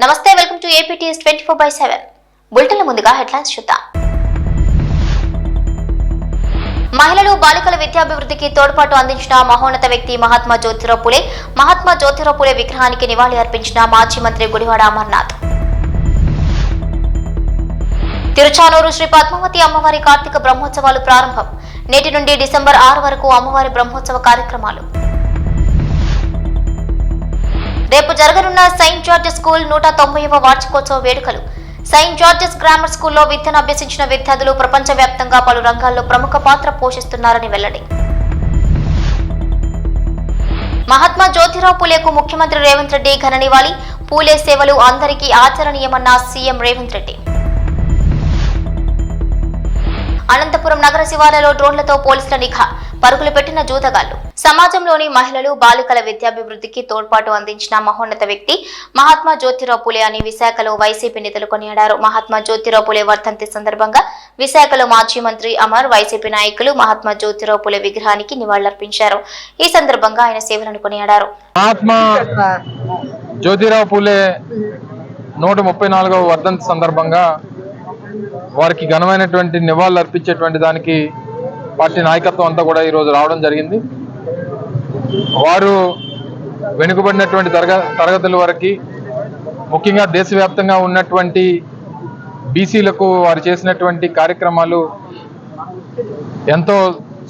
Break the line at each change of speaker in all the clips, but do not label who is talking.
నమస్తే, welcome to APTS 24/7 బులెటిన్ల ముందుగా headlines చూద్దాం. మహిళలు బాలికల విద్యాభివృద్ధికి తోడ్పాటు అందించిన మహోన్నత వ్యక్తి మహాత్మా జ్యోతిరావు పూలే. మహాత్మా జ్యోతిరావు పూలే విగ్రహానికి నివాళి అర్పించిన మాజీ మంత్రి గుడివాడ అమర్నాథ్. తిరుచానూరు శ్రీ పద్మావతి అమ్మవారి కార్తీక బ్రహ్మోత్సవాలు ప్రారంభం. నేటి నుండి డిసెంబర్ 6 వరకు అమ్మవారి బ్రహ్మోత్సవ కార్యక్రమాలు. రేపు జరగనున్న సెయింట్ జార్జెస్ స్కూల్ 190వ వార్షికోత్సవ వేడుకలు. సెయింట్ జార్జెస్ గ్రామర్ స్కూల్లో విద్యను అభ్యసించిన విద్యార్థులు ప్రపంచవ్యాప్తంగా పలు రంగాల్లో ప్రముఖ పాత్ర పోషిస్తున్నారని వెల్లడి. మహాత్మా జ్యోతిరావు పూలేకు ముఖ్యమంత్రి రేవంత్ రెడ్డి ఘన నివాళి. పూలే సేవలు అందరికీ ఆచరణీయమన్న సీఎం రేవంత్ రెడ్డి. అనంతపురం నగర శివార్లలో డ్రోన్లతో పోలీసుల నిఘా. పరుగులు పెట్టిన జూదగాళ్లు. సమాజంలోని మహిళలు బాలికల విద్యాభివృద్ధికి తోడ్పాటు అందించిన మహోన్నత వ్యక్తి మహాత్మా జ్యోతిరావు పూలే అని విశాఖలో వైసీపీ నేతలు కొనియాడారు. మహాత్మా జ్యోతిరావు పూలే వర్ధంతి సందర్భంగా విశాఖలో మాజీ మంత్రి అమర్, వైసీపీ నాయకులు మహాత్మా జ్యోతిరావు పూలే విగ్రహానికి నివాళులర్పించారు. ఈ సందర్భంగా ఆయన సేవలను కొనియాడారు.
మహాత్మా జ్యోతిరావు పూలే 134వ వర్ధంతి సందర్భంగా వారికి ఘనమైనటువంటి నివాళులు అర్పించేటువంటి దానికి పార్టీ నాయకత్వం అంతా కూడా ఈరోజు రావడం జరిగింది. వారు వెనుకబడినటువంటి తరగతుల వరకు, ముఖ్యంగా దేశవ్యాప్తంగా ఉన్నటువంటి బీసీలకు వారు చేసినటువంటి కార్యక్రమాలు ఎంతో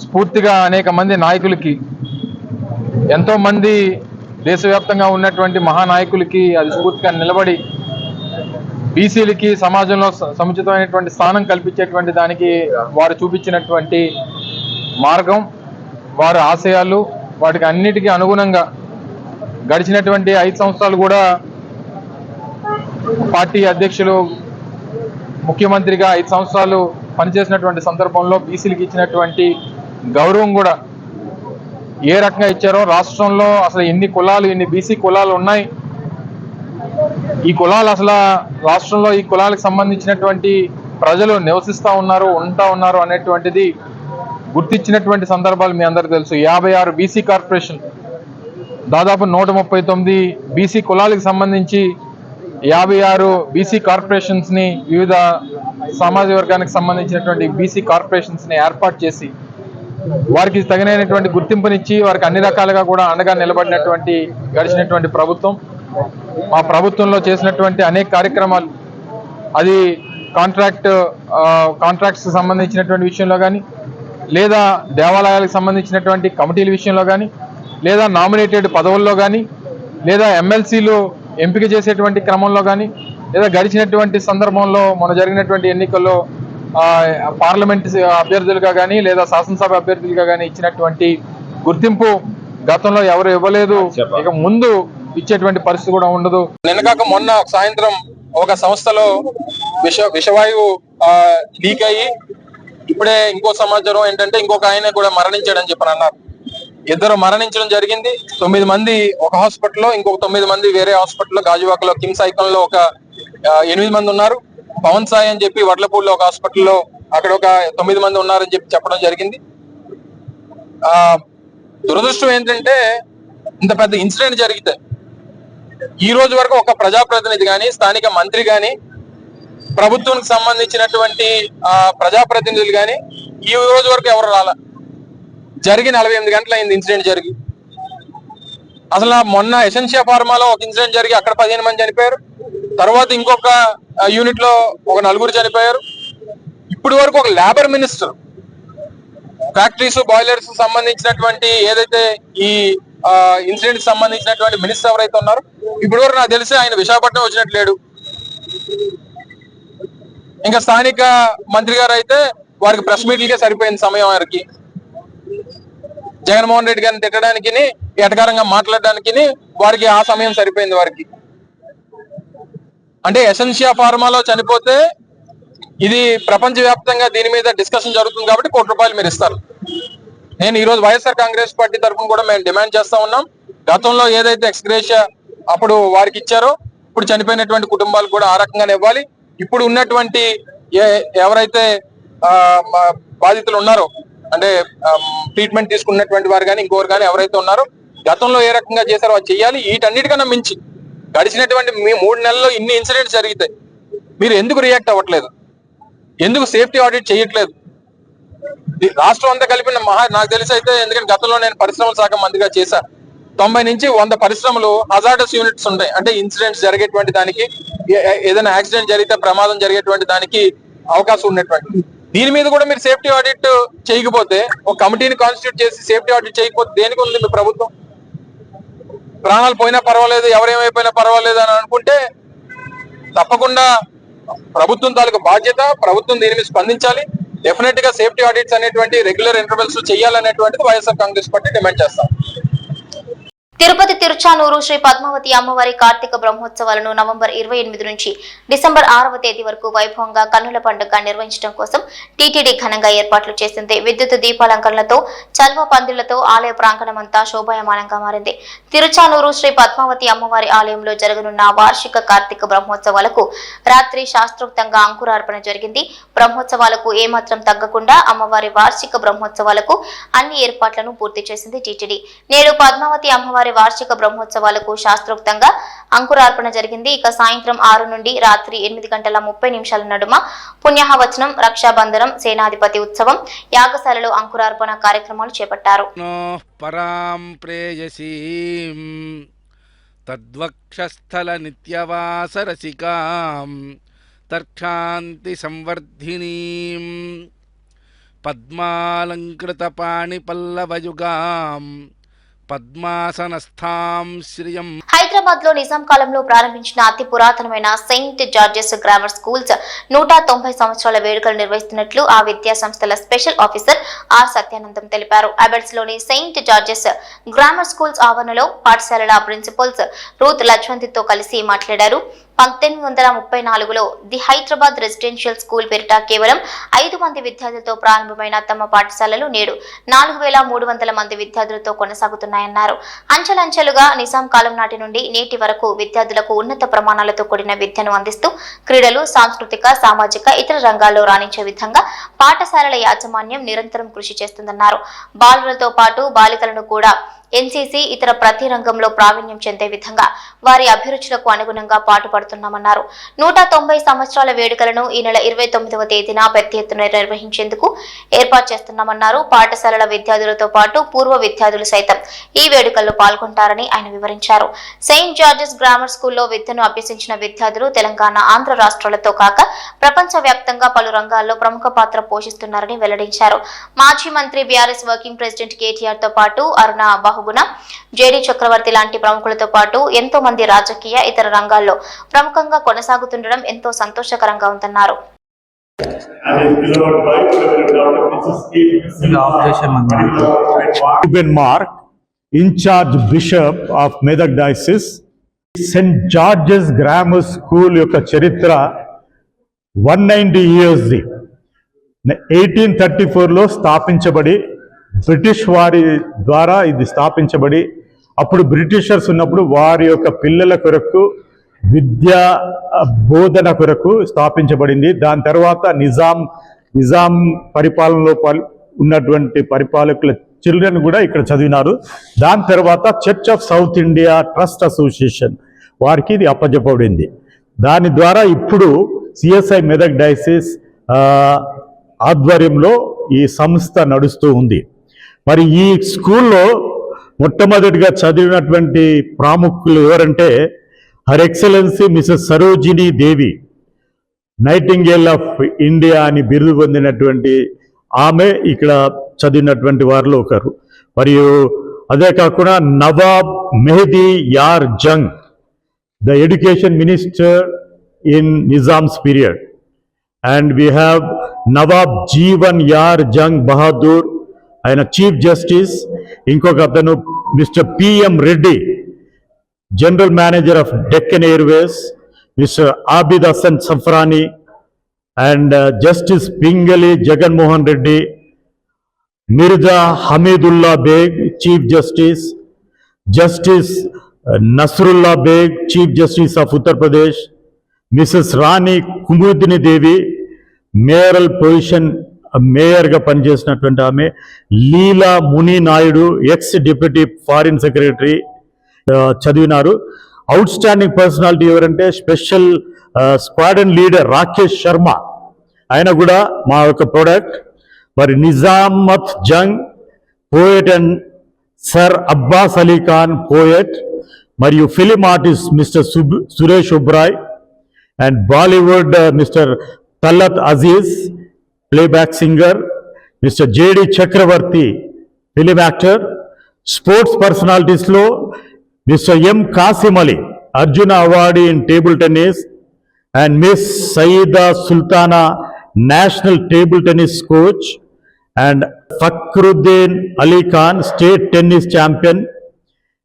స్ఫూర్తిగా అనేక మంది నాయకులకి, ఎంతో మంది దేశవ్యాప్తంగా ఉన్నటువంటి మహానాయకులకి అది స్ఫూర్తిగా నిలబడి బీసీలకి సమాజంలో సముచితమైనటువంటి స్థానం కల్పించేటువంటి దానికి వారు చూపించినటువంటి మార్గం, వారి ఆశయాలు, వాటికి అన్నిటికీ అనుగుణంగా గడిచినటువంటి 5 సంవత్సరాలు కూడా పార్టీ అధ్యక్షులు, ముఖ్యమంత్రిగా 5 సంవత్సరాలు పనిచేసినటువంటి సందర్భంలో బీసీలకు ఇచ్చినటువంటి గౌరవం కూడా ఏ రకంగా ఇచ్చారో, రాష్ట్రంలో అసలు ఎన్ని బీసీ కులాలు ఉన్నాయి, ఈ కులాలు అసలు రాష్ట్రంలో ఈ కులాలకు సంబంధించినటువంటి ప్రజలు నివసిస్తూ ఉన్నారు అనేటువంటిది గుర్తించినటువంటి సందర్భాలు మీ అందరికీ తెలుసు. 56 బీసీ కార్పొరేషన్, దాదాపు 139 బీసీ కులాలకు సంబంధించి 56 బీసీ కార్పొరేషన్స్ ని, వివిధ సామాజిక వర్గానికి సంబంధించినటువంటి బీసీ కార్పొరేషన్స్ ని ఏర్పాటు చేసి వారికి తగినటువంటి గుర్తింపునిచ్చి వారికి అన్ని రకాలుగా కూడా అండగా నిలబడినటువంటి గడిచినటువంటి ప్రభుత్వం. మా ప్రభుత్వంలో చేసినటువంటి అనేక కార్యక్రమాలు, అది కాంట్రాక్ట్స్ సంబంధించినటువంటి విషయంలో కానీ, లేదా దేవాలయాలకు సంబంధించినటువంటి కమిటీల విషయంలో కానీ, లేదా నామినేటెడ్ పదవుల్లో కానీ, లేదా ఎమ్మెల్సీలు ఎంపిక చేసేటువంటి క్రమంలో కానీ, లేదా గడిచినటువంటి సందర్భంలో మన జరిగినటువంటి ఎన్నికల్లో పార్లమెంట్ అభ్యర్థులుగా కానీ, లేదా శాసనసభ అభ్యర్థులుగా కానీ ఇచ్చినటువంటి గుర్తింపు గతంలో ఎవరు ఇవ్వలేదు, ఇక ముందు ఇచ్చేటువంటి పరిస్థితి కూడా ఉండదు. నిన్నగాక మొన్న సాయంత్రం ఒక సంస్థలో విషవాయువు లీక్ అయ్యి ఇప్పుడే ఇంకో సమాచారం ఏంటంటే ఇంకొక ఆయన కూడా మరణించాడని చెప్పని అన్నారు. 2 మరణించడం జరిగింది. 9 మంది ఒక హాస్పిటల్లో, ఇంకొక 9 మంది వేరే హాస్పిటల్లో, గాజువాకలో కిమ్స్ ఐకాన్లో ఒక 8 మంది ఉన్నారు. పవన్ సాయి అని చెప్పి వడ్లపూడిలో ఒక హాస్పిటల్లో అక్కడ ఒక 9 మంది ఉన్నారని చెప్పడం జరిగింది. దురదృష్టం ఏంటంటే ఇంత పెద్ద ఇన్సిడెంట్ జరిగితే ఈ రోజు వరకు ఒక ప్రజాప్రతినిధి కానీ, స్థానిక మంత్రి కానీ, ప్రభుత్వానికి సంబంధించినటువంటి ప్రజాప్రతినిధులు కానీ ఈ రోజు వరకు ఎవరు రాలా. జరిగి 48 గంటలు అయింది ఇన్సిడెంట్ జరిగి. అసలు మొన్న ఎసెన్షియా ఫార్మాలో ఒక ఇన్సిడెంట్ జరిగి అక్కడ 15 మంది చనిపోయారు. తర్వాత ఇంకొక యూనిట్ లో ఒక 4 చనిపోయారు. ఇప్పటి వరకు ఒక లేబర్ మినిస్టర్, ఫ్యాక్టరీస్, బాయిలర్స్ సంబంధించినటువంటి ఏదైతే ఈ ఇన్సిడెంట్ సంబంధించినటువంటి మినిస్టర్ ఎవరైతే ఉన్నారో ఇప్పటి వరకు నాకు తెలిసి ఆయన విశాఖపట్నం వచ్చినట్టు లేడు. ఇంకా స్థానిక మంత్రి గారు అయితే వారికి ప్రెస్ మీట్లకే సరిపోయింది సమయం. వారికి జగన్మోహన్ రెడ్డి గారిని తిట్టడానికి, ఎటకారంగా మాట్లాడడానికి వారికి ఆ సమయం సరిపోయింది వారికి. అంటే ఎసెన్షియా ఫార్మాలో చనిపోతే ఇది ప్రపంచవ్యాప్తంగా దీని మీద డిస్కషన్ జరుగుతుంది కాబట్టి ₹1 మీరు ఇస్తారు. నేను ఈ రోజు వైఎస్ఆర్ కాంగ్రెస్ పార్టీ తరఫున కూడా మేము డిమాండ్ చేస్తా ఉన్నాం. గతంలో ఏదైతే ఎక్స్గ్రేషియా అప్పుడు వారికి ఇచ్చారో ఇప్పుడు చనిపోయినటువంటి కుటుంబాలు కూడా ఆ రకంగానే ఇవ్వాలి. ఇప్పుడు ఉన్నటువంటి ఎవరైతే బాధితులు ఉన్నారో, అంటే ట్రీట్మెంట్ తీసుకున్నటువంటి వారు కానీ ఇంకోరు కానీ ఎవరైతే ఉన్నారో గతంలో ఏ రకంగా చేశారో అది చేయాలి. వీటన్నిటికన్నా మించి గడిచినటువంటి మీ 3 నెలల్లో ఇన్ని ఇన్సిడెంట్స్ జరిగితాయి, మీరు ఎందుకు రియాక్ట్ అవ్వట్లేదు? ఎందుకు సేఫ్టీ ఆడిట్ చేయట్లేదు? రాష్ట్రం అంతా కలిపిన నాకు తెలిసి అయితే, ఎందుకంటే గతంలో నేను పరిశ్రమల శాఖ మంత్రిగా చేశా, 90 నుంచి 100 పరిశ్రమలు హజార్డస్ యూనిట్స్ ఉంటాయి. అంటే ఇన్సిడెంట్స్ జరిగేటువంటి దానికి, ఏదైనా యాక్సిడెంట్ జరిగితే ప్రమాదం జరిగేటువంటి దానికి అవకాశం ఉన్నటువంటి. దీని మీద కూడా మీరు సేఫ్టీ ఆడిట్ చేయకపోతే, ఒక కమిటీని కాన్స్టిట్యూట్ చేసి సేఫ్టీ ఆడిట్ చేయకపోతే దేనికి ఉంది మీ ప్రభుత్వం? ప్రాణాలు పోయినా పర్వాలేదు, ఎవరేమైపోయినా పర్వాలేదు అని అనుకుంటే తప్పకుండా ప్రభుత్వం తాలూకు బాధ్యత, ప్రభుత్వం దీని మీద స్పందించాలి. డెఫినెట్ గా సేఫ్టీ ఆడిట్స్ అనేటువంటి రెగ్యులర్ ఇంటర్వెల్స్ చేయాలనేటువంటిది వైఎస్ఆర్ కాంగ్రెస్ పార్టీ డిమాండ్ చేస్తాం.
తిరుపతి తిరుచానూరు శ్రీ పద్మావతి అమ్మవారి కార్తీక బ్రహ్మోత్సవాలను నవంబర్ 28 నుంచి డిసెంబర్ 6వ తేదీ వరకు వైభవంగా కన్నుల పండుగ నిర్వహించడం కోసం టీటీడీ ఘనంగా ఏర్పాట్లు చేసింది. విద్యుత్ దీపాలంకరణలతో, చల్వ పందిళ్లతో ఆలయ ప్రాంగణమంతా శోభాయమానంగా మారింది. తిరుచానూరు శ్రీ పద్మావతి అమ్మవారి ఆలయంలో జరగనున్న వార్షిక కార్తీక బ్రహ్మోత్సవాలకు రాత్రి శాస్త్రోక్తంగా అంకురార్పణ జరిగింది. బ్రహ్మోత్సవాలకు ఏమాత్రం తగ్గకుండా అమ్మవారి వార్షిక బ్రహ్మోత్సవాలకు అన్ని ఏర్పాట్లను పూర్తి చేసింది టీటీడీ. నేడు పద్మావతి అమ్మవారి వార్షిక బ్రహ్మోత్సవాలకు శాస్త్రోక్తంగా అంకురార్పణ జరిగింది. ఇక సాయంత్రం 6 నుండి రాత్రి 8:30 నడుమ పుణ్యాహవచనం, రక్షాబంధనం, సేనాధిపతి ఉత్సవం, యాగశాలలో అంకురార్పణ కార్యక్రమాలు చేపట్టారు.
పరాం ప్రేయసీం తద్వక్షస్థల నిత్యవాసరసికాం తర్క్షాంతి సంవర్ధినీం పద్మాలంకృత పాణిపల్లవయుగాం పద్మాసనస్థాం శ్రియం.
హైదరాబాద్ లో నిజాం కాలంలో ప్రారంభించిన అతి పురాతనమైన సెయింట్ జార్జెస్ గ్రామర్ స్కూల్స్ 190 సంవత్సరాల వేడుకలు నిర్వహిస్తున్నట్లు ఆ విద్యా సంస్థల స్పెషల్ ఆఫీసర్ ఆర్ సత్యానందం తెలిపారు. అబెట్స్ లోని సెయింట్ జార్జెస్ గ్రామర్ స్కూల్స్ ఆవరణలో పాఠశాలల ప్రిన్సిపల్స్ రూత్ లచ్వంతితో కలిసి మాట్లాడారు. 1834లో ది హైదరాబాద్ రెసిడెన్షియల్ స్కూల్ పేరిట కేవలం 5 మంది విద్యార్థులతో ప్రారంభమైన తమ పాఠశాలలు నేడు 4300 మంది విద్యార్థులతో కొనసాగుతున్నాయన్నారు. అంచెలంచెలుగా నిజాం కాలం నాటి నుండి నేటి వరకు విద్యార్థులకు ఉన్నత ప్రమాణాలతో కూడిన విద్యను అందిస్తూ క్రీడలు, సాంస్కృతిక, సామాజిక, ఇతర రంగాల్లో రాణించే విధంగా పాఠశాలల యాజమాన్యం నిరంతరం కృషి చేస్తుందన్నారు. బాలులతో పాటు బాలికలను కూడా ఎన్సీసీ, ఇతర ప్రతి రంగంలో ప్రావీణ్యం చెందే విధంగా వారి అభిరుచులకు అనుగుణంగా పాటుపడుతున్నామన్నారు. 190 సంవత్సరాల వేడుకలను ఈ నెల 29వ తేదీన పెద్ద ఎత్తున నిర్వహించేందుకు ఏర్పాటు చేస్తున్నామన్నారు. పాఠశాలల విద్యార్థులతో పాటు పూర్వ విద్యార్థులు సైతం ఈ వేడుకల్లో పాల్గొంటారని ఆయన వివరించారు. సెయింట్ జార్జెస్ గ్రామర్ స్కూల్లో విద్యను అభ్యసించిన విద్యార్థులు తెలంగాణ, ఆంధ్ర రాష్ట్రాలతో కాక ప్రపంచ వ్యాప్తంగా పలు రంగాల్లో ప్రముఖ పాత్ర పోషిస్తున్నారని వెల్లడించారు. మాజీ మంత్రి, బీఆర్ఎస్ వర్కింగ్ ప్రెసిడెంట్ కేటీఆర్ తో పాటు అరుణ బహుగుణ, జేడీ చక్రవర్తి లాంటి ప్రముఖులతో పాటు ఎంతో మంది రాజకీయ, ఇతర రంగాల్లో ప్రముఖంగా కొనసాగుతుండడం ఎంతో సంతోషకరంగా ఉందన్నారు.
Mark, in charge bishop of Medak Diocese, St. George's Grammar School యొక్క చరిత్ర 190 years. 1834లో స్థాపించబడి బ్రిటిష్ వారి ద్వారా ఇది స్థాపించబడి, అప్పుడు బ్రిటిషర్స్ ఉన్నప్పుడు వారి యొక్క పిల్లల కొరకు విద్యా బోధన కొరకు స్థాపించబడింది. దాని తర్వాత నిజాం పరిపాలనలో ఉన్నటువంటి పరిపాలకుల చిల్డ్రన్ కూడా ఇక్కడ చదివినారు. దాని తర్వాత church of south India trust association వారికి ఇది అప్పజెప్పబడింది. దాని ద్వారా ఇప్పుడు సిఎస్ఐ మెదక్ డయాసిస్ ఆధ్వర్యంలో ఈ సంస్థ నడుస్తూ ఉంది. మరి ఈ స్కూల్లో మొట్టమొదటిగా చదివినటువంటి ప్రాముఖ్యులు ఎవరంటే her excellency Mrs Sarojini Devi, nightingale of India అని బిరుదు పొందినటువంటి ఆమె ఇక్కడ చదివినటువంటి వారిలో ఒకరు. మరియు అదే కాకుండా Nawab Mehdi Yar Jung, the education minister in Nizam's period. And we have Nawab Jeevan Yar Jung Bahadur, ఆయన చీఫ్ జస్టిస్. ఇంకొక అతను Mr PM Reddy, general manager of Deccan airways. Mr Abid Hasan Safrani and justice Pingali Jaganmohan Reddy. Mirza Hamidullah Baig, chief justice. Justice Nasrullah Baig, chief justice of Uttar Pradesh. Mrs Rani Kumudini Devi, mayoral position మేయర్గా పనిచేసినటువంటి ఆమె. Leela Muni Naidu, ex deputy foreign secretary చదివినారు. Outstanding personality ఎవరంటే special squadron leader Rakesh Sharma, ఆయన కూడా మా యొక్క ప్రోడక్ట్. మరి Nizamat Jung poet and sir Abbas Ali Khan poet, మరియు film artist Mr Suresh Oberoi, and Bollywood Mr Talat Aziz playback singer, Mr JD Chakravarthy film actor. Sports పర్సనాలిటీస్లో Mr M Kasim Ali Arjuna awardee in table tennis, and miss Sayeeda Sultana national table tennis coach, and Fakhruddin Ali Khan, state tennis champion,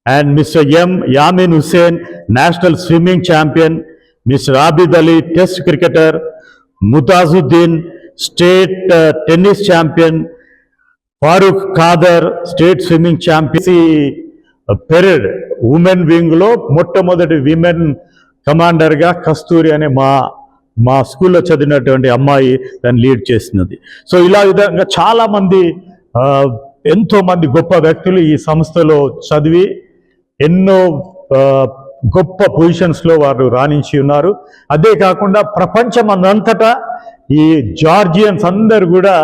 and Mr. M. Yamin Hussain, national swimming champion, Mr. Abid Ali, test cricketer, Mutazuddin, state tennis champion, Farooq Kader, state swimming champion. Parade women wing lo మొట్టమొదటి women commander గా కస్తూరి అనే మా స్కూల్లో చదివినటువంటి అమ్మాయి దాన్ని lead చేసినది. So ఇలా విధంగా చాలామంది ఎంతో మంది గొప్ప వ్యక్తులు ఈ సంస్థలో చదివి ఎన్నో గొప్ప పొజిషన్స్లో వారు రాణించి ఉన్నారు. అదే కాకుండా ప్రపంచం అంతటా ఈ జార్జియన్స్ అందరు కూడా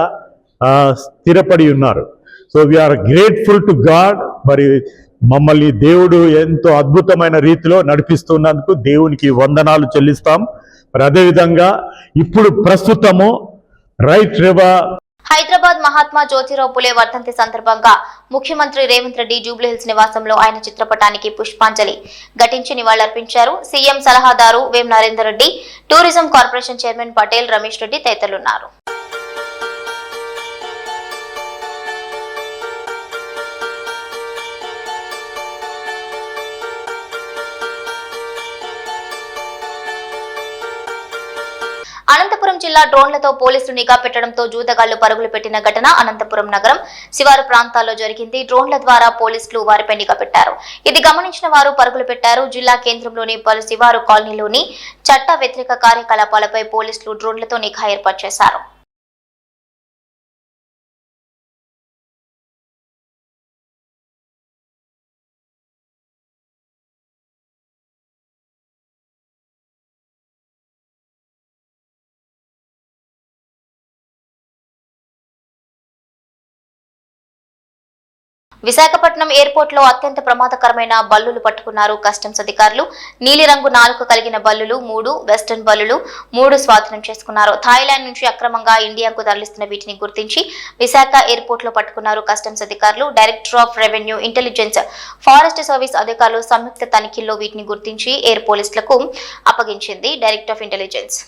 స్థిరపడి ఉన్నారు. So we are grateful to God. మరి మమ్మల్ని దేవుడు ఎంతో అద్భుతమైన రీతిలో నడిపిస్తున్నందుకు దేవునికి వందనాలు చెల్లిస్తాం. మరి అదేవిధంగా ఇప్పుడు ప్రస్తుతము రైట్ రివర్
హైదరాబాద్ మహాత్మా జ్యోతిరావు పులే వర్ధంతి సందర్భంగా ముఖ్యమంత్రి రేవంత్ రెడ్డి జూబ్లీహిల్స్ నివాసంలో ఆయన చిత్రపటానికి పుష్పాంజలి ఘటించి నివాళులర్పించారు. సీఎం సలహాదారు Vem Narender Reddy, tourism corporation chairman Patel Ramesh Reddy తదితరులున్నారు. అనంతపురం జిల్లా డ్రోన్లతో పోలీసులు నిఘా పెట్టడంతో జూదగాళ్లు పరుగులు పెట్టిన ఘటన అనంతపురం నగరం శివారు ప్రాంతాల్లో జరిగింది. డ్రోన్ల ద్వారా పోలీసులు వారిపై నిఘా పెట్టారు. ఇది గమనించిన వారు పరుగులు పెట్టారు. జిల్లా కేంద్రంలోని పలు శివారు కాలనీలోని చట్ట వ్యతిరేక కార్యకలాపాలపై పోలీసులు డ్రోన్లతో నిఘా ఏర్పాటు చేశారు. విశాఖపట్నం ఎయిర్పోర్ట్ లో అత్యంత ప్రమాదకరమైన బల్లులు పట్టుకున్నారు కస్టమ్స్ అధికారులు. నీలిరంగు నాలుక కలిగిన బల్లులు 3, వెస్టర్న్ బల్లులు 3 స్వాధీనం చేసుకున్నారు. థాయిలాండ్ నుంచి అక్రమంగా ఇండియాకు తరలిస్తున్న వీటిని గుర్తించి విశాఖ ఎయిర్పోర్ట్ లో పట్టుకున్నారు కస్టమ్స్ అధికారులు. Director of revenue, intelligence, forest service అధికారులు సంయుక్త తనిఖీల్లో వీటిని గుర్తించి ఎయిర్ పోలీసులకు అప్పగించింది డైరెక్టర్ ఆఫ్ ఇంటెలిజెన్స్.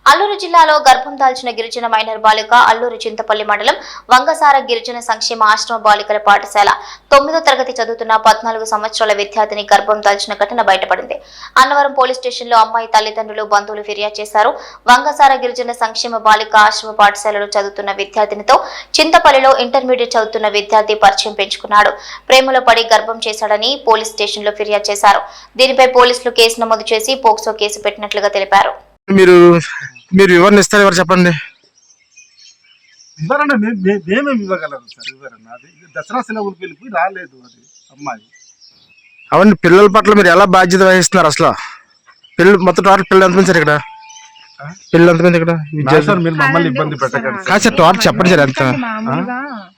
అల్లూరు జిల్లాలో గర్భం దాల్చిన గిరిజన మైనర్ బాలిక అల్లూరు చింతపల్లి మండలం వంగసార గిరిజన సంక్షేమ ఆశ్రమ బాలికల పాఠశాల 9వ తరగతి చదువుతున్న 14 సంవత్సరాల విద్యార్థిని గర్భం దాల్చిన ఘటన బయటపడింది. అన్నవరం పోలీస్ స్టేషన్ లో అమ్మాయి తల్లిదండ్రులు, బంధువులు ఫిర్యాదు చేశారు. వంగసార గిరిజన సంక్షేమ బాలిక ఆశ్రమ పాఠశాలలో చదువుతున్న విద్యార్థినితో చింతపల్లిలో ఇంటర్మీడియట్ చదువుతున్న విద్యార్థి పరిచయం పెంచుకున్నాడు. ప్రేమలో పడి గర్భం చేశాడని పోలీస్ స్టేషన్ లో ఫిర్యాదు చేశారు. దీనిపై పోలీసులు కేసు నమోదు చేసి పోక్సో కేసు పెట్టినట్లుగా తెలిపారు.
మీరు వివరణ ఇస్తారు, ఎవరు చెప్పండి.
వివరణ మేమేమి ఇవ్వగలరు సార్? వివరణ అది దసరా సెలవులు పిలిపి రాలేదు అది అమ్మాయి.
అవన్నీ పిల్లల పట్ల మీరు ఎలా బాధ్యత వహిస్తున్నారు? అసలు పిల్లలు మొత్తం టోటల్ పిల్లలు ఎంతమంది సార్ ఇక్కడ? పిల్లలు ఎంతమంది ఇక్కడ?
సార్ మీరు మమ్మల్ని ఇబ్బంది పెట్టకండి
కాదు సార్, టోటల్ చెప్పండి సార్ ఎంత.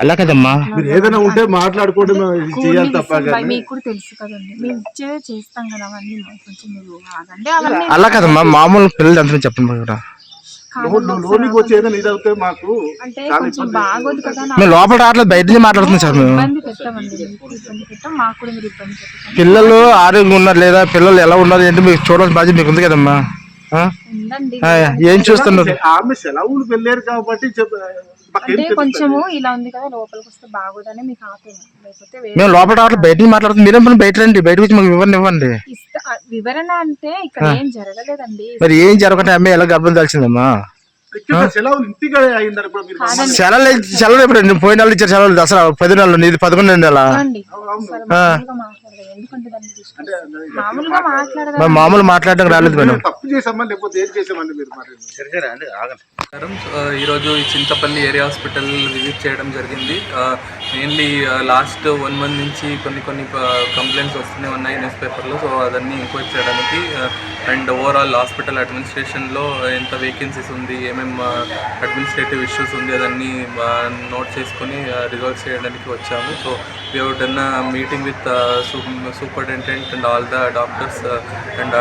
అలా కదమ్మా,
మీరు ఏదైనా ఉంటే మాట్లాడుకోవడం చేయాలి తప్ప
మీకు తెలుసు కదండి, మేము చేస్తాం కదా అవన్నీ. కొంచెం మీరు ఆగండి.
అలా కదమ్మా, మామూలు పిల్లలు ఎంతమంది చెప్పండి ఇక్కడ.
లోనికి వచ్చి ఏదైనా ఇది అవుతే మాకు
అంటే కొంచెం బాగోదు కదా.
మేము లోపల రావట్లేదు, బయట నుంచి మాట్లాడుతున్నాం సార్. మేము
ఇబ్బంది పెట్టామండి, ఇబ్బంది పెట్టాం. మాకు కూడా మీరు ఇబ్బంది పెట్టండి.
పిల్లలు ఆరోగ్యంగా ఉన్నారు లేదా, పిల్లలు ఎలా ఉన్నారు ఏంటి మీకు చూడాల్సిన బాధ్యత మీకు ఉంది కదమ్మా. ఏం చూస్తున్నారు?
ఆమె సెలవులు వెళ్ళారు కాబట్టి
అంటే కొంచెము ఇలా ఉంది కదా, లోపలికి వస్తే బాగోదని మీకు ఆపాము. లేకపోతే
మేము లోపల రావట్లేదు, బయట నుంచి మాట్లాడుతున్నాం. మీరేం బయట రండి, బయట వచ్చి మాకు వివరణ ఇవ్వండి.
వివరణ అంటే ఇక్కడ ఏం జరగలేదండి.
మరి ఏం జరగకుండా అమ్మాయి ఎలా గర్భం దాల్చిందమ్మా?
సెలవులు ఇంటిగా అయిందని
సెలవులు ఎప్పుడు పోయిన నెలలు ఇచ్చారు సెలవులు, దసరా 10 నెలలు, 11 నెల.
అసలు మామూలుగా మాట్లాడదు. ఎందుకంటే దాన్ని తీసుకుంటే మామూలుగా మాట్లాడదా?
మామూలు మాట్లాడడం రాలేదు మేడం.
తప్పు చేసామా లేకపోతే ఏం చేసామండి మీరు మరి?
ఈరోజు ఈ చింతపల్లి ఏరియా హాస్పిటల్ విజిట్ చేయడం జరిగింది. మెయిన్లీ లాస్ట్ 1 month నుంచి కొన్ని కంప్లైంట్స్ వస్తూనే ఉన్నాయి న్యూస్ పేపర్లో. సో అదన్నీ ఎంక్వైరీ చేయడానికి అండ్ ఓవరాల్ హాస్పిటల్ అడ్మినిస్ట్రేషన్లో ఎంత వేకెన్సీస్ ఉంది, ఏమేమి అడ్మినిస్ట్రేటివ్ ఇష్యూస్ ఉంది, అదన్నీ నోట్ చేసుకొని రిజాల్వ్ చేయడానికి వచ్చాము. So we have done meeting with superintendent and all the doctors and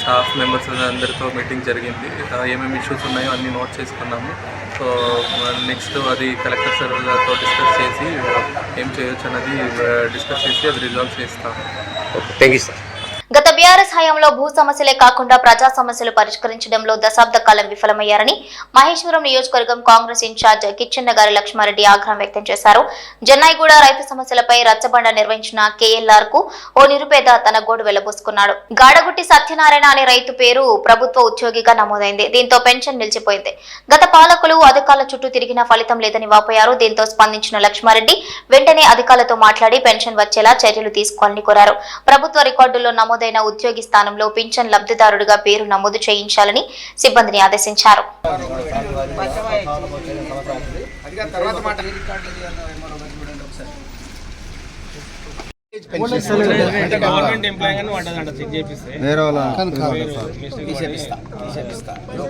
staff members అందరితో మీటింగ్ జరిగింది. ఏమేమి ఇష్యూస్ ఉన్నాయో అన్నీ నోట్ చేసుకున్నాము. సో నెక్స్ట్ అది కలెక్టర్ సార్తో డిస్కస్ చేసి ఏం చేయొచ్చు అన్నది డిస్కస్ చేసి అది రిజాల్వ్ చేస్తాము.
Thank you sir.
గత బీఆర్ఎస్ హయాంలో భూ సమస్యలే కాకుండా ప్రజా సమస్యలు పరిష్కరించడంలో దశాబ్ద కాలం విఫలమయ్యారని మహేశ్వరం నియోజకవర్గం కాంగ్రెస్ ఇన్ఛార్జ్ కిచ్చెన్న గారి లక్ష్మారెడ్డి ఆగ్రహం వ్యక్తం చేశారు. జన్నాయిగూడ రైతు సమస్యలపై రచ్చబండ నిర్వహించిన కేఎల్ఆర్ కు ఓ నిరుపేద తన గోడు వెళ్లబోసుకున్నాడు. గాడగుట్టి సత్యనారాయణ అనే రైతు పేరు ప్రభుత్వ ఉద్యోగిగా నమోదైంది. దీంతో పెన్షన్ నిలిచిపోయింది. గత పాలకులు అధికారుల చుట్టూ తిరిగినా ఫలితం లేదని వాపోయారు. దీంతో స్పందించిన లక్ష్మారెడ్డి వెంటనే అధికారులతో మాట్లాడి పెన్షన్ వచ్చేలా చర్యలు తీసుకోవాలని కోరారు. ప్రభుత్వ రికార్డుల్లో నమోదైన ఉద్యోగి స్థానంలో పింఛన్ లబ్ధిదారుడిగా పేరు నమోదు చేయించాలని సిబ్బందిని ఆదేశించారు.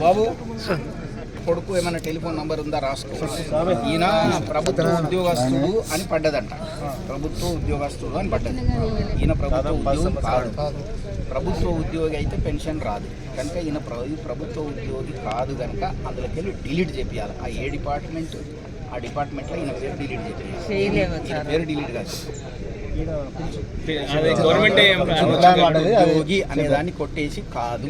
బాబు కొడుకు ఏమైనా టెలిఫోన్ నంబర్ ఉందా రాసుకో. ఈయన ప్రభుత్వ ఉద్యోగస్తుడు అని పడ్డదంట. ప్రభుత్వ ఉద్యోగస్తుడు అని పడ్డది. ఈయన ప్రభుత్వ ఉద్యోగం కాదు. ప్రభుత్వ ఉద్యోగి అయితే పెన్షన్ రాదు కనుక ఈయన ప్రభుత్వ ఉద్యోగి కాదు కనుక అందులోకి వెళ్ళి డిలీట్ చేయాలి. ఆ ఏ డిపార్ట్మెంట్ ఆ డిపార్ట్మెంట్లో ఈయన పేరు డిలీట్ చేయాలి. ఈయన పేరు డిలీట్ కాదు. ఉద్యోగి అనే దాన్ని కొట్టేసి కాదు.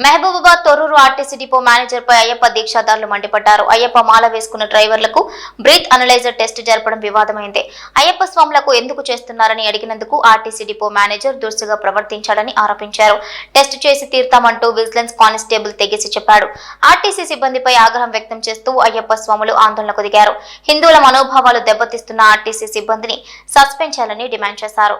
Mahabubabad Thorrur RTC depot manager పై అయ్యప్ప దీక్షాదారులు మండిపడ్డారు. అయ్యప్ప మాల వేసుకున్న డ్రైవర్లకు బ్రీత్ అనలైజర్ టెస్ట్ జరపడం వివాదమైంది. అయ్యప్ప స్వాములకు ఎందుకు చేస్తున్నారని అడిగినందుకు ఆర్టీసీ డిపో మేనేజర్ దురుసుగా ప్రవర్తించాడని ఆరోపించారు. టెస్ట్ చేసి తీర్తామంటూ విజిలెన్స్ కానిస్టేబుల్ తెగేసి చెప్పాడు. ఆర్టీసీ సిబ్బందిపై ఆగ్రహం వ్యక్తం చేస్తూ అయ్యప్ప స్వాములు ఆందోళనకు దిగారు. హిందువుల మనోభావాలు దెబ్బతీస్తున్న ఆర్టీసీ సిబ్బందిని సస్పెండ్ చేయాలని డిమాండ్ చేశారు.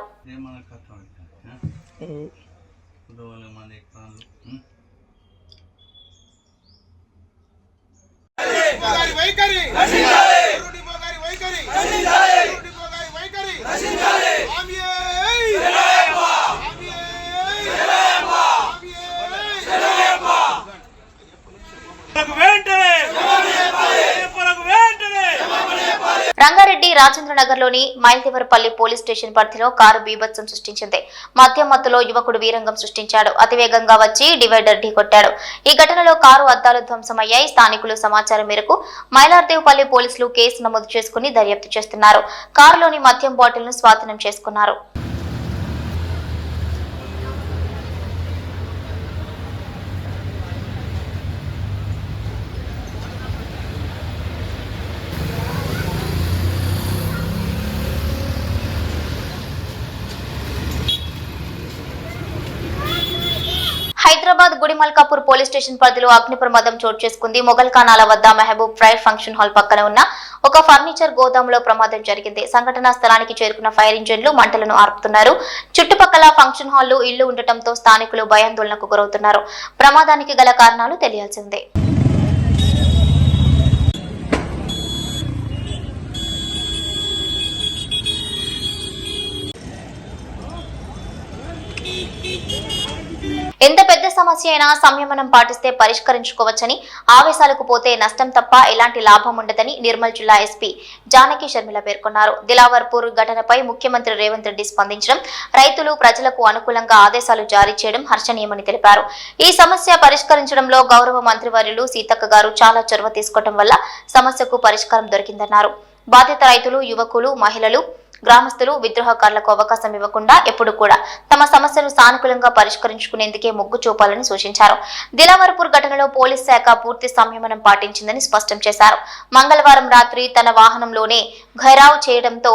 రంగారెడ్డి రాజేంద్రనగర్లోని మైల్దేవరపల్లి పోలీస్ స్టేషన్ పరిధిలో కారు బీభత్సం సృష్టించింది. మద్యం మత్తులో యువకుడు వీరంగం సృష్టించాడు. అతివేగంగా వచ్చి డివైడర్ ఢీకొట్టాడు. ఈ ఘటనలో కారు అద్దాలు ధ్వంసమయ్యాయి. స్థానికులు సమాచారం మేరకు మైలార్దేవపల్లి పోలీసులు కేసు నమోదు చేసుకుని దర్యాప్తు చేస్తున్నారు. కారులోని మద్యం బాటిల్ ను స్వాధీనం చేసుకున్నారు. హైదరాబాద్ గుడిమల్కాపూర్ పోలీస్ స్టేషన్ పరిధిలో అగ్ని ప్రమాదం చోటు చేసుకుంది. మొఘల్ ఖానాల వద్ద మహబూబ్ ఫ్రైడ్ ఫంక్షన్ హాల్ పక్కన ఉన్న ఒక ఫర్నిచర్ గోదాంలో ప్రమాదం జరిగింది. సంఘటనా స్థలానికి చేరుకున్న ఫైర్ ఇంజిన్లు మంటలను ఆర్పుతున్నారు. చుట్టుపక్కల ఫంక్షన్ హాళ్లు, ఇళ్లు ఉండటంతో స్థానికులు భయాందోళనకు గురవుతున్నారు. ప్రమాదానికి గల కారణాలు తెలియాల్సిందే. ఎంత పెద్ద సమస్య అయినా సంయమనం పాటిస్తే పరిష్కరించుకోవచ్చని, ఆవేశాలకు పోతే నష్టం తప్ప ఎలాంటి లాభం ఉండదని నిర్మల్ జిల్లా ఎస్పీ జానకి శర్మిల పేర్కొన్నారు. దిలావర్పూర్ ఘటనపై ముఖ్యమంత్రి రేవంత్ రెడ్డి స్పందించడం, రైతులు ప్రజలకు అనుకూలంగా ఆదేశాలు జారీ చేయడం హర్షణీయమని తెలిపారు. ఈ సమస్య పరిష్కరించడంలో గౌరవ మంత్రివర్యులు సీతక్క గారు చాలా చొరవ తీసుకోవడం వల్ల సమస్యకు పరిష్కారం దొరికిందన్నారు. బాధిత రైతులు, యువకులు, మహిళలు, గ్రామస్తులు విద్రోహకారులకు అవకాశం ఇవ్వకుండా ఎప్పుడు కూడా తమ సమస్యను సానుకూలంగా పరిష్కరించుకునేందుకే మొగ్గు చూపాలని సూచించారు. దిలావర్పూర్ ఘటనలో పోలీస్ శాఖ పూర్తి సంయమనం పాటించిందని స్పష్టం చేశారు. మంగళవారం రాత్రి తన వాహనంలోనే ఘైరావ్ చేయడంతో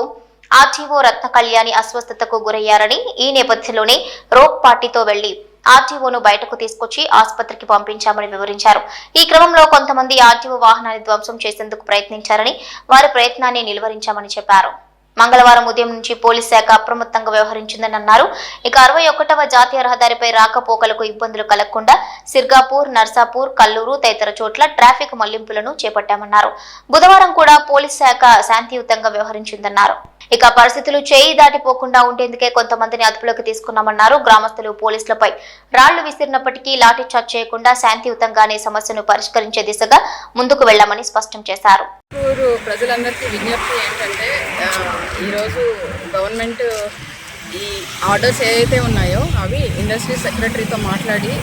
ఆర్టీఓ రత్న కళ్యాణి అస్వస్థతకు గురయ్యారని, ఈ నేపథ్యంలోనే రోప్ పార్టీతో వెళ్లి ఆర్టీఓను బయటకు తీసుకొచ్చి ఆసుపత్రికి పంపించామని వివరించారు. ఈ క్రమంలో కొంతమంది ఆర్టీఓ వాహనాన్ని ధ్వంసం చేసేందుకు ప్రయత్నించారని, వారి ప్రయత్నాన్ని నిలువరించామని చెప్పారు. మంగళవారం ఉదయం నుంచి పోలీస్ శాఖ అప్రమత్తంగా వ్యవహరించిందని అన్నారు. ఇక 61వ జాతీయ రహదారిపై రాకపోకలకు ఇబ్బందులు కలగకుండా సిర్గాపూర్, నర్సాపూర్, కల్లూరు తదితర చోట్ల ట్రాఫిక్ మళ్లింపులను చేపట్టామన్నారు. బుధవారం కూడా పోలీస్ శాఖ శాంతియుతంగా వ్యవహరించిందన్నారు. ఇక పరిస్థితులు చేయి దాటిపోకుండా ఉండేందుకే కొంతమందిని అదుపులోకి తీసుకున్నామన్నారు. గ్రామస్తులు పోలీసులపై రాళ్లు విసిరినప్పటికీ లాఠీ చార్జ్ చేయకుండా శాంతియుతంగానే సమస్యను పరిష్కరించే దిశగా ముందుకు వెళ్లామని స్పష్టం చేశారు.
ప్రజలందరికీ విజ్ఞప్తి ఏంటంటే ఈరోజు గవర్నమెంట్ ఈ ఆర్డర్స్ ఏవైతే ఉన్నాయో అవి ఇండస్ట్రీ సెక్రటరీతో మాట్లాడి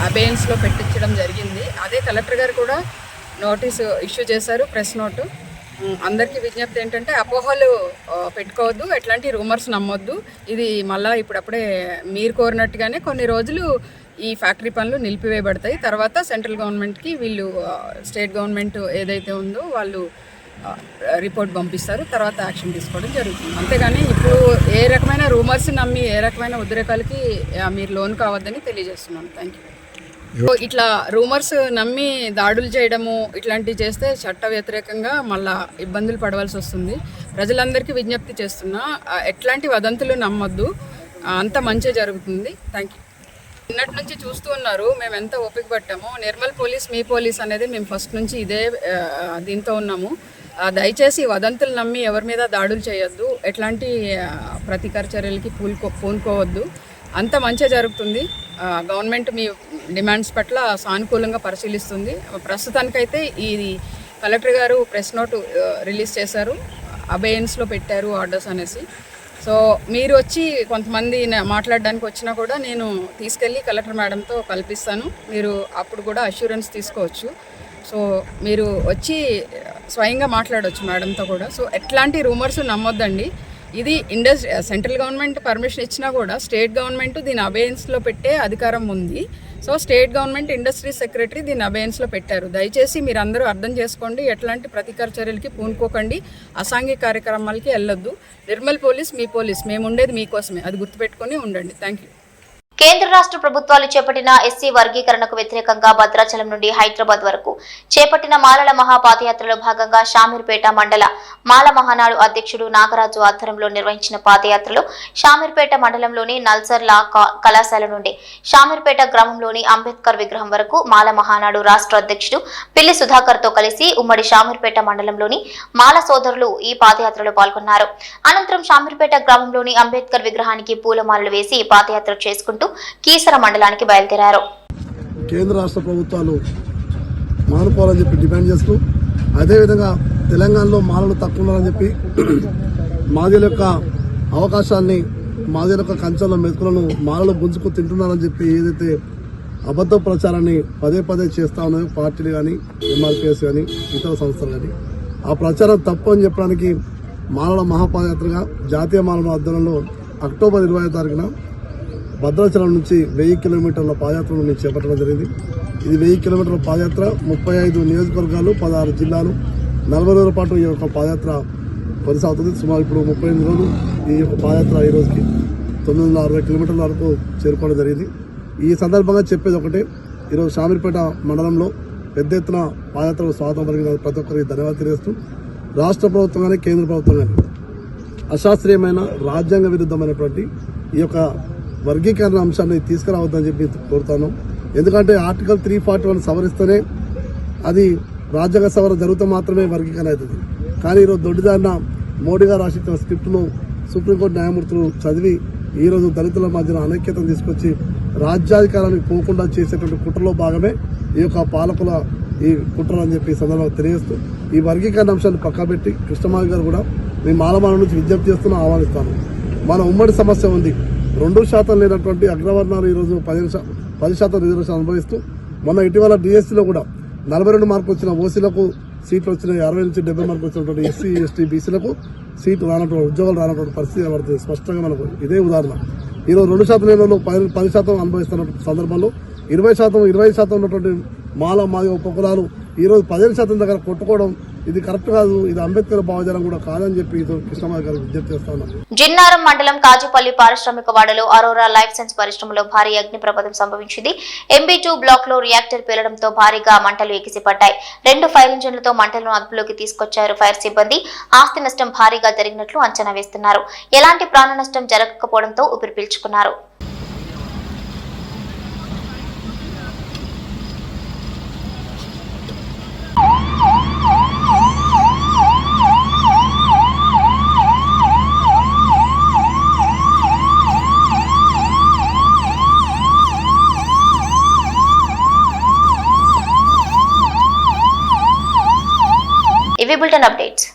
అబేయన్స్లో పెట్టించడం జరిగింది. అదే కలెక్టర్ గారు కూడా నోటీసు ఇష్యూ చేశారు, ప్రెస్ నోటు. అందరికీ విజ్ఞప్తి ఏంటంటే అపోహలు పెట్టుకోవద్దు, ఎట్లాంటి రూమర్స్ నమ్మొద్దు. ఇది మళ్ళీ ఇప్పుడప్పుడే మీరు కోరినట్టుగానే కొన్ని రోజులు ఈ ఫ్యాక్టరీ పనులు నిలిపివేయబడతాయి. తర్వాత సెంట్రల్ గవర్నమెంట్కి వీళ్ళు స్టేట్ గవర్నమెంట్ ఏదైతే ఉందో వాళ్ళు రిపోర్ట్ పంపిస్తారు, తర్వాత యాక్షన్ తీసుకోవడం జరుగుతుంది. అంతేగాని ఇప్పుడు ఏ రకమైన రూమర్స్ నమ్మి ఏ రకమైన ఉద్రేకాలకి మీరు లోన్ కావద్దని తెలియజేస్తున్నాను. Thank you. ఇట్లా రూమర్స్ నమ్మి దాడులు చేయడము ఇట్లాంటివి చేస్తే చట్ట వ్యతిరేకంగా మళ్ళా ఇబ్బందులు పడవలసి వస్తుంది. ప్రజలందరికీ విజ్ఞప్తి చేస్తున్నా, ఎట్లాంటి వదంతులు నమ్మొద్దు, అంత మంచి జరుగుతుంది. Thank you. నిన్నటి నుంచి చూస్తూ ఉన్నారు మేము ఎంత ఓపిక పట్టామో. నిర్మల్ పోలీస్ మీ పోలీస్ అనేది మేము ఫస్ట్ నుంచి ఇదే దీంతో ఉన్నాము. దయచేసి వదంతులు నమ్మి ఎవరి మీద దాడులు చేయొద్దు, ఎట్లాంటి ప్రతీకార చర్యలకి పూనుకోవద్దు, అంత మంచి జరుగుతుంది. గవర్నమెంట్ మీ డిమాండ్స్ పట్ల సానుకూలంగా పరిశీలిస్తుంది. ప్రస్తుతానికైతే ఇది కలెక్టర్ గారు ప్రెస్ నోటు రిలీజ్ చేశారు, అబేయన్స్లో పెట్టారు ఆర్డర్స్ అనేసి. సో మీరు వచ్చి కొంతమంది మాట్లాడడానికి వచ్చినా కూడా నేను తీసుకెళ్ళి కలెక్టర్ మేడంతో కల్పిస్తాను, మీరు అప్పుడు కూడా అష్యూరెన్స్ తీసుకోవచ్చు. సో మీరు వచ్చి స్వయంగా మాట్లాడవచ్చు మేడంతో కూడా. సో ఎట్లాంటి రూమర్స్ నమ్మొద్దండి. ఇది సెంట్రల్ గవర్నమెంట్ పర్మిషన్ ఇచ్చినా కూడా స్టేట్ గవర్నమెంట్ దీని అబేయన్స్లో పెట్టే అధికారం ఉంది. So state government industry secretary దీని అబేయన్స్లో పెట్టారు. దయచేసి మీరు అందరూ అర్థం చేసుకోండి, ఎట్లాంటి ప్రతీకార చర్యలకి పూనుకోకండి, అసాంఘిక కార్యక్రమాలకి వెళ్ళొద్దు. నిర్మల్ పోలీస్ మీ పోలీస్, మేము ఉండేది మీకోసమే, అది గుర్తుపెట్టుకొని ఉండండి. Thank you.
కేంద్ర రాష్ట్ర ప్రభుత్వాలు చేపట్టిన ఎస్సీ వర్గీకరణకు వ్యతిరేకంగా భద్రాచలం నుండి హైదరాబాద్ వరకు చేపట్టిన మాలల మహాపాదయాత్రలో భాగంగా షామీర్పేట మండల మాల మహానాడు అధ్యక్షుడు నాగరాజు ఆధ్వర్యంలో నిర్వహించిన పాదయాత్రలో షామీర్పేట మండలంలోని నల్సర్ లా కళాశాల నుండి షామీర్పేట గ్రామంలోని అంబేద్కర్ విగ్రహం వరకు మాల మహానాడు రాష్ట్ర అధ్యక్షుడు పిల్లి సుధాకర్ తో కలిసి ఉమ్మడి షామీర్పేట మండలంలోని మాల సోదరులు ఈ పాదయాత్రలో పాల్గొన్నారు. అనంతరం షామీర్పేట గ్రామంలోని అంబేద్కర్ విగ్రహానికి పూలమాలలు వేసి పాదయాత్ర చేసుకుంటూ కీసర మండలానికి బయలుదేరారు.
కేంద్ర రాష్ట్ర ప్రభుత్వాలు మానుకోవాలని చెప్పి డిమాండ్ చేస్తూ, అదేవిధంగా తెలంగాణలో మాలలు తక్కువ ఉన్నారని చెప్పి మాదిల యొక్క అవకాశాన్ని, మాదిల యొక్క కంచెల మెతుకులను మాలలు గుంజుకు తింటున్నారని చెప్పి ఏదైతే అబద్ధ ప్రచారాన్ని పదే పదే చేస్తా ఉన్నాయో పార్టీలు కానీ, ఎంఆర్పిఎస్ కానీ, ఇతర సంస్థలు కానీ, ఆ ప్రచారం తప్పు అని చెప్పడానికి మాలల మహాపాదయాత్రగా జాతీయ మాలల ఆధ్వర్యంలో అక్టోబర్ 25వ తారీఖున భద్రాచలం నుంచి 1000 కిలోమీటర్ల పాదయాత్రను మేము చేపట్టడం జరిగింది. ఇది 1000 కిలోమీటర్ల పాదయాత్ర, 35 నియోజకవర్గాలు, 16 జిల్లాలు, 40 రోజుల పాటు ఈ యొక్క పాదయాత్ర కొనసాగుతుంది. సుమారు ఇప్పుడు 38 రోజులు ఈ యొక్క పాదయాత్ర ఈ రోజుకి 960 కిలోమీటర్ల వరకు చేరుకోవడం జరిగింది. ఈ సందర్భంగా చెప్పేది ఒకటే, ఈరోజు షామీర్పేట మండలంలో పెద్ద ఎత్తున పాదయాత్రకు స్వాగతం పలికిన ప్రతి ఒక్కరికి ధన్యవాదాలు తెలియజేస్తూ, రాష్ట్ర ప్రభుత్వం కానీ కేంద్ర ప్రభుత్వం కానీ అశాస్త్రీయమైన రాజ్యాంగ విరుద్ధమైనటువంటి ఈ యొక్క వర్గీకరణ అంశాన్ని తీసుకురావద్దని చెప్పి కోరుతాను. ఎందుకంటే ఆర్టికల్ 341 సవరిస్తేనే అది రాజ్యాంగ సవరణ జరిగితే మాత్రమే వర్గీకరణ అవుతుంది. కానీ ఈరోజు దొడ్డిదారిన మోడీ గారు రాసిన స్క్రిప్ట్ను సుప్రీంకోర్టు న్యాయమూర్తులు చదివి ఈరోజు దళితుల మధ్యన అనైక్యతను తీసుకొచ్చి రాజ్యాధికారానికి పోకుండా చేసేటువంటి కుట్రలో భాగమే ఈ యొక్క పాలకుల ఈ కుట్రలు అని చెప్పి సందర్భంగా తెలియజేస్తూ, ఈ వర్గీకరణ అంశాన్ని పక్కబెట్టి కృష్ణమావి గారు కూడా మీ మాలమాల నుంచి విజ్ఞప్తి చేస్తున్నా ఆహ్వానిస్తాను. మన ఉమ్మడి సమస్య ఉంది. 2% లేనటువంటి అగ్రవర్ణాలు ఈరోజు 10% రిజర్వేషన్ అనుభవిస్తూ, మొన్న ఇటీవల డిఎస్సీలో కూడా 42 మార్కులు వచ్చిన ఓసీలకు సీట్లు వచ్చినాయి, 60 నుంచి 70 మార్కులు వచ్చినటువంటి ఎస్సీ, ఎస్టీ, బీసీలకు సీట్లు రానటువంటి, ఉద్యోగాలు రానటువంటి పరిస్థితి పడుతుంది. స్పష్టంగా మనకు ఇదే ఉదాహరణ. ఈరోజు 2% లేని వాళ్ళు 10% అనుభవిస్తున్న సందర్భంలో 20% ఉన్నటువంటి మాదిగ ఉపకులాలు ఈరోజు 15% దగ్గర కొట్టుకోవడం ఇది కరెక్ట్ కాదు, ఇది అంబేద్కర్ భావజాలం కూడా కాదని చెప్పి కృష్ణమాధవ్ గారికి విజ్ఞప్తి చేస్తా ఉన్నాం.
జిన్నారం మండలం కాజుపల్లి పారిశ్రామిక వాడలో అరోరా లైఫ్ సైన్స్ పరిశ్రమలో భారీ అగ్ని ప్రమాదం సంభవించింది. MB2 బ్లాక్ లో రియాక్టర్ పేలడంతో భారీగా మంటలు ఎగిసిపడ్డాయి. 2 ఫైర్ ఇంజన్లతో మంటలను అదుపులోకి తీసుకొచ్చారు ఫైర్ సిబ్బంది. ఆస్తి నష్టం భారీగా జరిగినట్లు అంచనా వేస్తున్నారు. ఎలాంటి ప్రాణ నష్టం జరగకపోవడంతో ఊపిరి పీల్చుకున్నారు. ఇవి బులెటిన్ అప్డేట్స్.